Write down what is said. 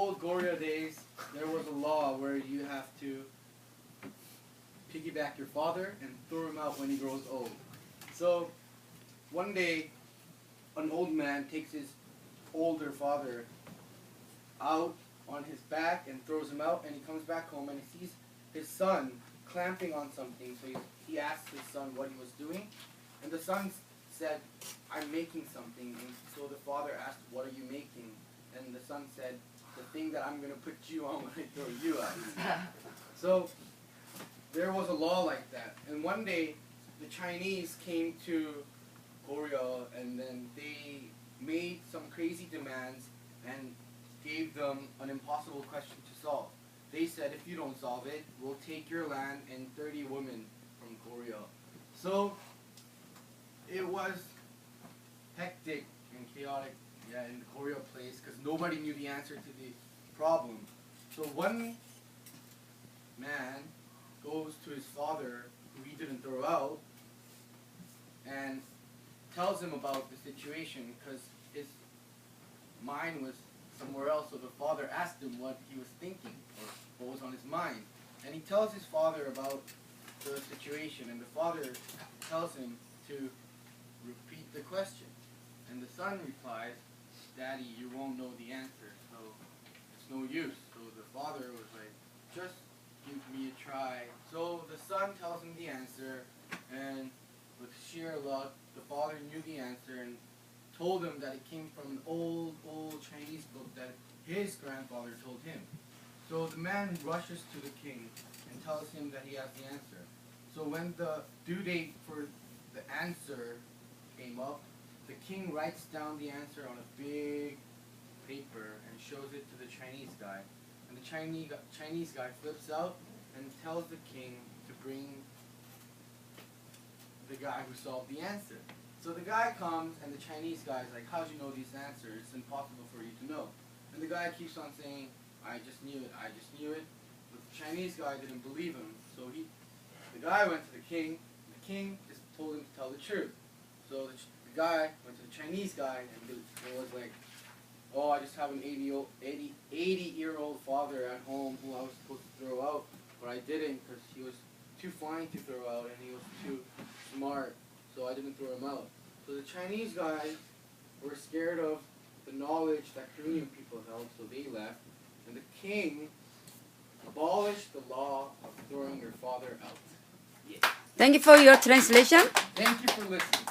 old Goryeo days, there was a law where you have to piggyback your father and throw him out when he grows old. So one day, an old man takes his older father out on his back and throws him out, and he comes back home and he sees his son clamping on something. So he asks his son what he was doing, and the son said, "I'm making something." And so the father asked, "What are you making?" And the son said, "The thing that I'm going to put you on when I throw you out." So there was a law like that. And one day, the Chinese came to Korea, and then they made some crazy demands and gave them an impossible question to solve. They said, "If you don't solve it, we'll take your land and 30 women from Korea." So it was hectic and chaotic, in the Korea place, because nobody knew the answer to the problem. So one man goes to his father, who he didn't throw out, and tells him about the situation, because his mind was somewhere else. So the father asked him what he was thinking, or what was on his mind. And he tells his father about the situation, and the father tells him to repeat the question. And the son replies, "Daddy, you won't know the answer, so it's no use." So the father was like, "Just give me a try." So the son tells him the answer, and with sheer luck, the father knew the answer and told him that it came from an old Chinese book that his grandfather told him. So the man rushes to the king and tells him that he has the answer. So when the due date for the answer came up, the king writes down the answer on a big paper and shows it to the Chinese guy. And the Chinese guy flips out and tells the king to bring the guy who solved the answer. So the guy comes, and the Chinese guy is like, "How'd you know these answers? It's impossible for you to know." And the guy keeps on saying, "I just knew it, I just knew it." But the Chinese guy didn't believe him. So the guy went to the king. The king just told him to tell the truth. So the guy went to the Chinese guy, and it was like, "Oh, I just have an 80-year-old father at home who I was supposed to throw out, but I didn't because he was too fine to throw out, and he was too smart, so I didn't throw him out." So the Chinese guys were scared of the knowledge that Korean people held, so they left, and the king abolished the law of throwing your father out. Yeah. Thank you for your translation. Thank you for listening.